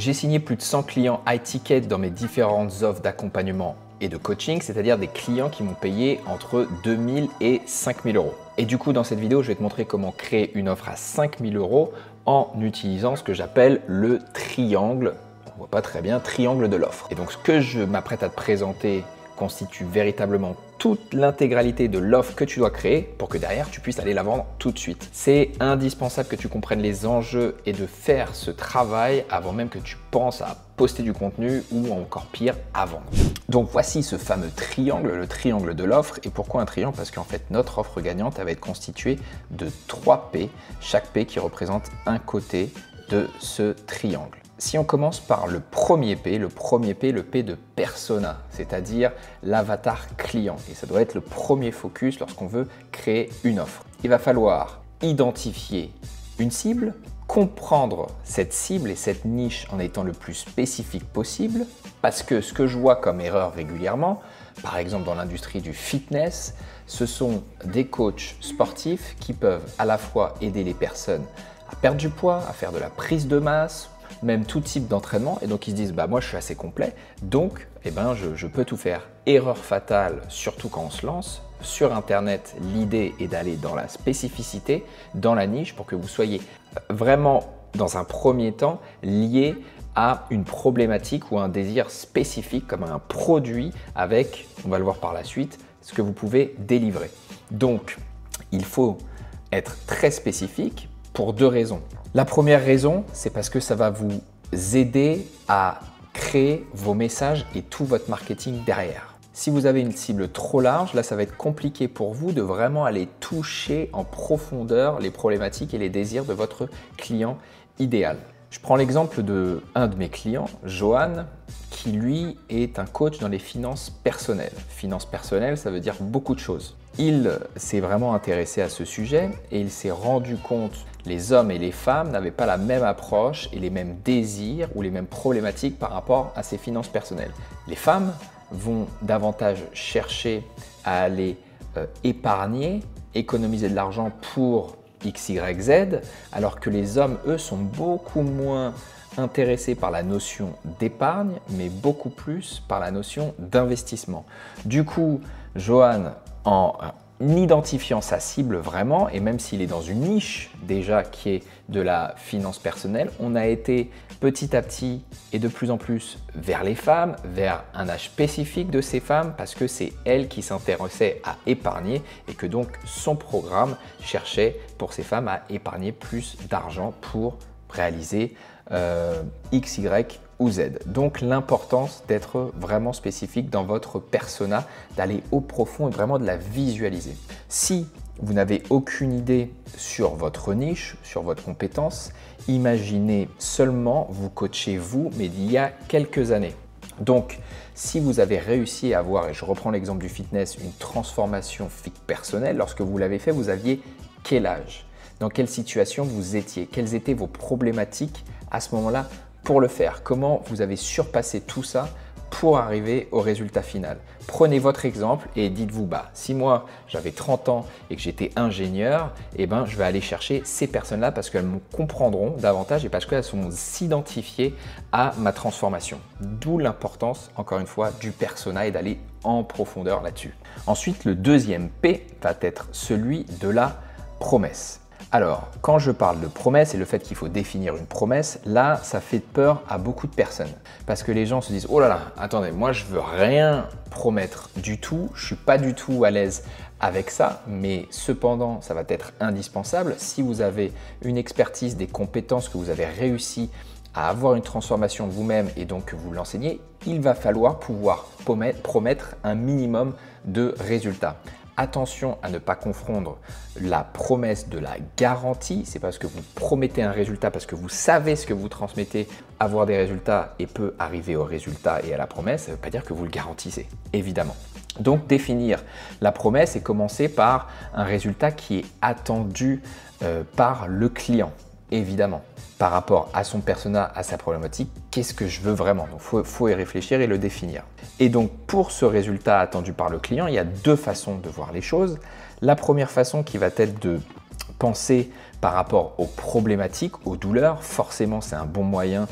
J'ai signé plus de 100 clients high ticket dans mes différentes offres d'accompagnement et de coaching, c'est-à-dire des clients qui m'ont payé entre 2000 et 5000 euros. Et du coup, dans cette vidéo, je vais te montrer comment créer une offre à 5000 euros en utilisant ce que j'appelle le triangle. On voit pas très bien, triangle de l'offre. Et donc, ce que je m'apprête à te présenter constitue véritablement toute l'intégralité de l'offre que tu dois créer pour que derrière tu puisses aller la vendre tout de suite. C'est indispensable que tu comprennes les enjeux et de faire ce travail avant même que tu penses à poster du contenu ou encore pire à vendre. Donc voici ce fameux triangle, le triangle de l'offre. Et pourquoi un triangle? Parce qu'en fait notre offre gagnante elle va être constituée de 3 P, chaque P qui représente un côté de ce triangle. Si on commence par le premier P, le P de persona, c'est-à-dire l'avatar client. Et ça doit être le premier focus lorsqu'on veut créer une offre. Il va falloir identifier une cible, comprendre cette cible et cette niche en étant le plus spécifique possible, parce que ce que je vois comme erreur régulièrement, par exemple dans l'industrie du fitness, ce sont des coachs sportifs qui peuvent à la fois aider les personnes à perdre du poids, à faire de la prise de masse, même tout type d'entraînement, et donc ils se disent bah moi je suis assez complet, donc je peux tout faire. Erreur fatale, surtout quand on se lance. Sur internet, l'idée est d'aller dans la spécificité, dans la niche, pour que vous soyez vraiment dans un premier temps lié à une problématique ou un désir spécifique comme un produit avec, on va le voir par la suite, ce que vous pouvez délivrer. Donc il faut être très spécifique pour 2 raisons. La première raison, c'est parce que ça va vous aider à créer vos messages et tout votre marketing derrière. Si vous avez une cible trop large, là ça va être compliqué pour vous de vraiment aller toucher en profondeur les problématiques et les désirs de votre client idéal. Je prends l'exemple de un de mes clients, Johan, qui lui est un coach dans les finances personnelles. Finances personnelles, ça veut dire beaucoup de choses. Il s'est vraiment intéressé à ce sujet et il s'est rendu compte que les hommes et les femmes n'avaient pas la même approche et les mêmes désirs ou les mêmes problématiques par rapport à ces finances personnelles. Les femmes vont davantage chercher à aller épargner, économiser de l'argent pour X, Y, Z, alors que les hommes, eux, sont beaucoup moins intéressés par la notion d'épargne, mais beaucoup plus par la notion d'investissement. Du coup, Johan, en identifiant sa cible vraiment, et même s'il est dans une niche déjà qui est de la finance personnelle, on a été petit à petit et de plus en plus vers les femmes, vers un âge spécifique de ces femmes, parce que c'est elles qui s'intéressaient à épargner et que donc son programme cherchait pour ces femmes à épargner plus d'argent pour réaliser X, Y ou Z. Donc l'importance d'être vraiment spécifique dans votre persona, d'aller au profond et vraiment de la visualiser. Si vous n'avez aucune idée sur votre niche, sur votre compétence, imaginez seulement vous coacher vous, mais d'il y a quelques années. Donc, si vous avez réussi à avoir, et je reprends l'exemple du fitness, une transformation personnelle, lorsque vous l'avez fait, vous aviez quel âge? Dans quelle situation vous étiez? Quelles étaient vos problématiques à ce moment-là pour le faire? Comment vous avez surpassé tout ça pour arriver au résultat final? Prenez votre exemple et dites-vous, si moi j'avais 30 ans et que j'étais ingénieur, je vais aller chercher ces personnes-là parce qu'elles me comprendront davantage et parce qu'elles vont s'identifier à ma transformation. D'où l'importance, encore une fois, du persona et d'aller en profondeur là-dessus. Ensuite, le deuxième P va être celui de la promesse. Alors, quand je parle de promesse et le fait qu'il faut définir une promesse, là, ça fait peur à beaucoup de personnes. Parce que les gens se disent « Oh là là, attendez, moi je veux rien promettre du tout, je suis pas du tout à l'aise avec ça, mais cependant, ça va être indispensable. Si vous avez une expertise, des compétences, que vous avez réussi à avoir une transformation de vous-même et donc que vous l'enseignez, il va falloir pouvoir promettre un minimum de résultats. Attention à ne pas confondre la promesse de la garantie. C'est parce que vous promettez un résultat, parce que vous savez ce que vous transmettez, avoir des résultats et peut arriver au résultat et à la promesse, ça ne veut pas dire que vous le garantissez, évidemment. Donc définir la promesse et commencer par un résultat qui est attendu par le client, évidemment. Par rapport à son persona, à sa problématique, qu'est-ce que je veux vraiment? Donc, faut y réfléchir et le définir. Et donc, pour ce résultat attendu par le client, il y a 2 façons de voir les choses. La première façon qui va être de par rapport aux problématiques, aux douleurs. Forcément, c'est un bon moyen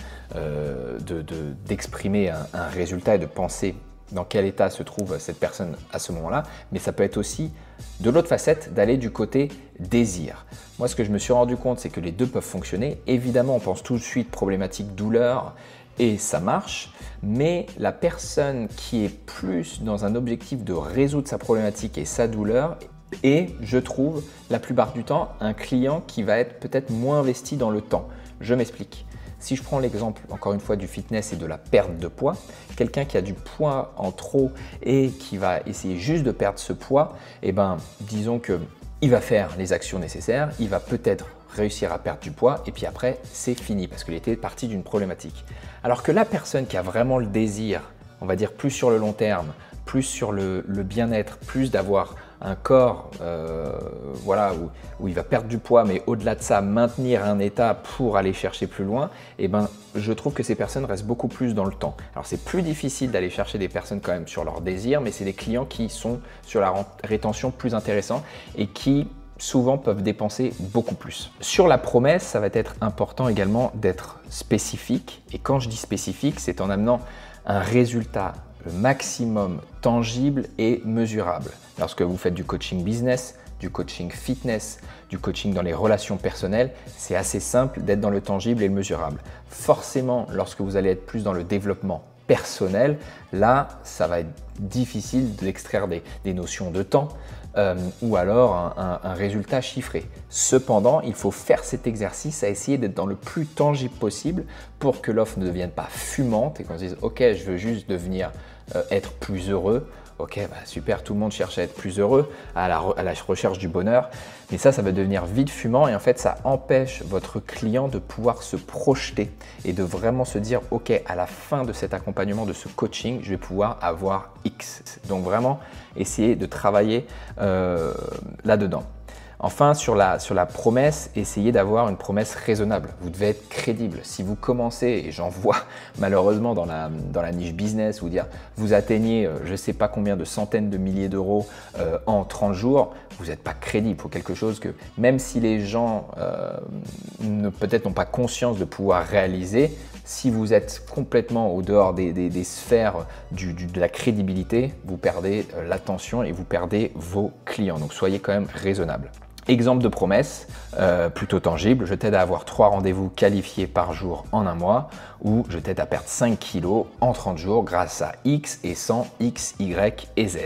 d'exprimer un résultat et de penser dans quel état se trouve cette personne à ce moment-là. Mais ça peut être aussi, de l'autre facette, d'aller du côté désir. Moi, ce que je me suis rendu compte, c'est que les deux peuvent fonctionner. Évidemment, on pense tout de suite problématique, douleur, et ça marche. Mais la personne qui est plus dans un objectif de résoudre sa problématique et sa douleur, et je trouve la plupart du temps un client qui va être peut-être moins investi dans le temps. Je m'explique. Si je prends l'exemple encore une fois du fitness et de la perte de poids, quelqu'un qui a du poids en trop et qui va essayer juste de perdre ce poids, eh ben, disons qu'il va faire les actions nécessaires, il va peut-être réussir à perdre du poids et puis après c'est fini parce qu'il était parti d'une problématique. Alors que la personne qui a vraiment le désir, on va dire plus sur le long terme, plus sur le bien-être, plus d'avoir un corps voilà, où il va perdre du poids, mais au-delà de ça, maintenir un état pour aller chercher plus loin, eh ben, je trouve que ces personnes restent beaucoup plus dans le temps. Alors c'est plus difficile d'aller chercher des personnes quand même sur leur désir, mais c'est des clients qui sont sur la rétention plus intéressant et qui souvent peuvent dépenser beaucoup plus. Sur la promesse, ça va être important également d'être spécifique. Et quand je dis spécifique, c'est en amenant un résultat le maximum tangible et mesurable. Lorsque vous faites du coaching business, du coaching fitness, du coaching dans les relations personnelles, c'est assez simple d'être dans le tangible et le mesurable. Forcément, lorsque vous allez être plus dans le développement personnel, là, ça va être difficile d'extraire des notions de temps ou alors un résultat chiffré. Cependant, il faut faire cet exercice à essayer d'être dans le plus tangible possible pour que l'offre ne devienne pas fumante et qu'on se dise « Ok, je veux juste devenir être plus heureux ». Ok, bah super, tout le monde cherche à être plus heureux, à la recherche du bonheur, mais ça va devenir vite fumant et en fait, ça empêche votre client de pouvoir se projeter et de vraiment se dire « Ok, à la fin de cet accompagnement, de ce coaching, je vais pouvoir avoir X ». Donc vraiment, essayer de travailler là-dedans. Enfin, sur la promesse, essayez d'avoir une promesse raisonnable. Vous devez être crédible. Si vous commencez, et j'en vois malheureusement dans la niche business, vous dire vous atteignez je ne sais pas combien de centaines de milliers d'euros en 30 jours, vous n'êtes pas crédible. Il faut quelque chose que même si les gens peut-être n'ont pas conscience de pouvoir réaliser, si vous êtes complètement au dehors des sphères de la crédibilité, vous perdez l'attention et vous perdez vos clients. Donc soyez quand même raisonnable. Exemple de promesse plutôt tangible, je t'aide à avoir 3 rendez-vous qualifiés par jour en un mois ou je t'aide à perdre 5 kilos en 30 jours grâce à X et sans X, Y et Z.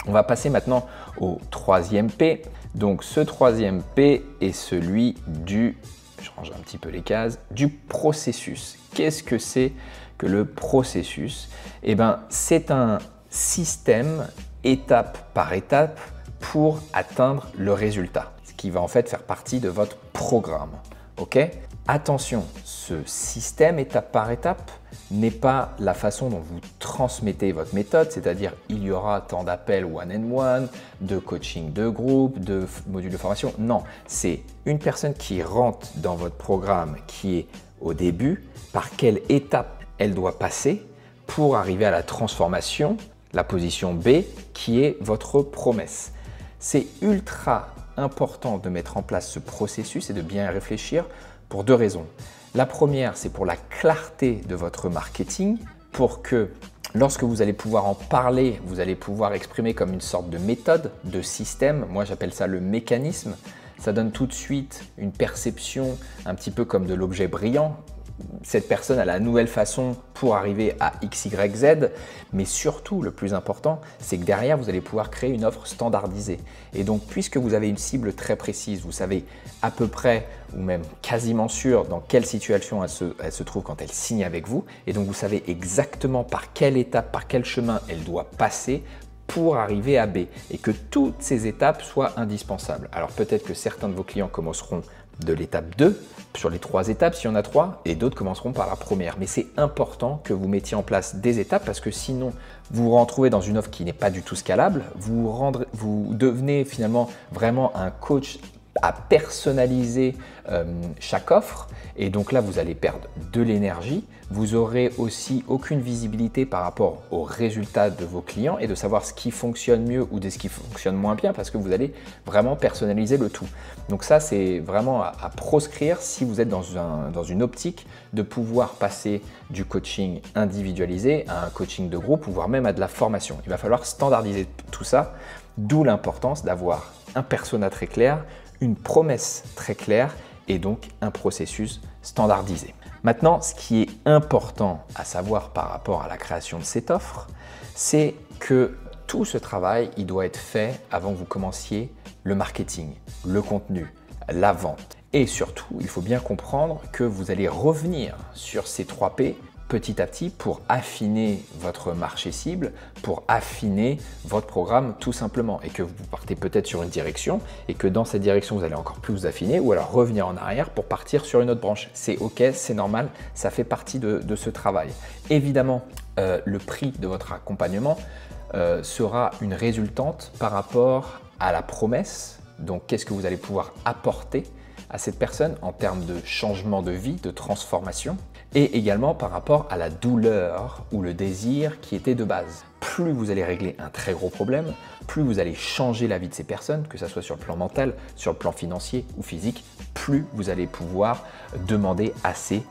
On va passer maintenant au troisième P. Donc ce troisième P est celui du, je range un petit peu les cases, du processus. Qu'est-ce que c'est que le processus? Eh bien, c'est un système étape par étape pour atteindre le résultat, ce qui va en fait faire partie de votre programme. Ok? Attention, ce système étape par étape n'est pas la façon dont vous transmettez votre méthode, c'est-à-dire il y aura tant d'appels one-on-one, de coaching de groupe, de modules de formation. Non, c'est une personne qui rentre dans votre programme qui est au début, par quelle étape elle doit passer pour arriver à la transformation, la position B qui est votre promesse. C'est ultra important de mettre en place ce processus et de bien y réfléchir pour 2 raisons. La première, c'est pour la clarté de votre marketing, pour que lorsque vous allez pouvoir en parler, vous allez pouvoir exprimer comme une sorte de méthode, de système. Moi, j'appelle ça le mécanisme. Ça donne tout de suite une perception un petit peu comme de l'objet brillant. Cette personne a la nouvelle façon pour arriver à X, Y, Z, mais surtout, le plus important, c'est que derrière, vous allez pouvoir créer une offre standardisée. Et donc, puisque vous avez une cible très précise, vous savez à peu près ou même quasiment sûr dans quelle situation elle se trouve quand elle signe avec vous, et donc vous savez exactement par quelle étape, par quel chemin elle doit passer pour arriver à B, et que toutes ces étapes soient indispensables. Alors peut-être que certains de vos clients commenceront de l'étape 2, sur les 3 étapes s'il y en a 3, et d'autres commenceront par la première. Mais c'est important que vous mettiez en place des étapes parce que sinon, vous vous retrouvez dans une offre qui n'est pas du tout scalable, vous devenez finalement vraiment un coach à personnaliser chaque offre et donc là vous allez perdre de l'énergie. Vous aurez aussi aucune visibilité par rapport aux résultats de vos clients et de savoir ce qui fonctionne mieux ou ce qui fonctionne moins bien parce que vous allez vraiment personnaliser le tout. Donc ça c'est vraiment à proscrire si vous êtes dans une optique de pouvoir passer du coaching individualisé à un coaching de groupe ou voire même à de la formation. Il va falloir standardiser tout ça, d'où l'importance d'avoir un persona très clair, une promesse très claire et donc un processus standardisé. Maintenant, ce qui est important à savoir par rapport à la création de cette offre, c'est que tout ce travail, il doit être fait avant que vous commenciez le marketing, le contenu, la vente. Et surtout, il faut bien comprendre que vous allez revenir sur ces 3 P petit à petit pour affiner votre marché cible, pour affiner votre programme tout simplement et que vous partez peut-être sur une direction et que dans cette direction vous allez encore plus vous affiner ou alors revenir en arrière pour partir sur une autre branche. C'est ok, c'est normal, ça fait partie de ce travail. Évidemment, le prix de votre accompagnement sera une résultante par rapport à la promesse. Donc qu'est-ce que vous allez pouvoir apporter à cette personne en termes de changement de vie, de transformation et également par rapport à la douleur ou le désir qui était de base. Plus vous allez régler un très gros problème, plus vous allez changer la vie de ces personnes, que ce soit sur le plan mental, sur le plan financier ou physique, plus vous allez pouvoir demander à ces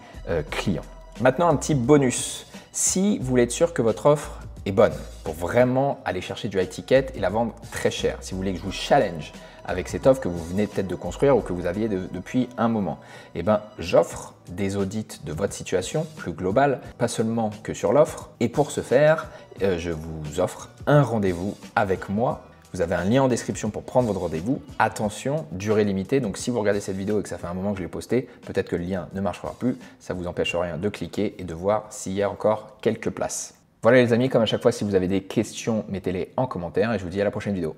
clients. Maintenant, un petit bonus. Si vous voulez être sûr que votre offre est bonne pour vraiment aller chercher du high ticket et la vendre très cher, si vous voulez que je vous challenge avec cette offre que vous venez peut-être de construire ou que vous aviez depuis un moment, eh ben, j'offre des audits de votre situation plus globale, pas seulement que sur l'offre. Et pour ce faire, je vous offre un rendez-vous avec moi. Vous avez un lien en description pour prendre votre rendez-vous. Attention, durée limitée. Donc si vous regardez cette vidéo et que ça fait un moment que je l'ai postée, peut-être que le lien ne marchera plus. Ça ne vous empêche rien de cliquer et de voir s'il y a encore quelques places. Voilà les amis, comme à chaque fois, si vous avez des questions, mettez-les en commentaire et je vous dis à la prochaine vidéo.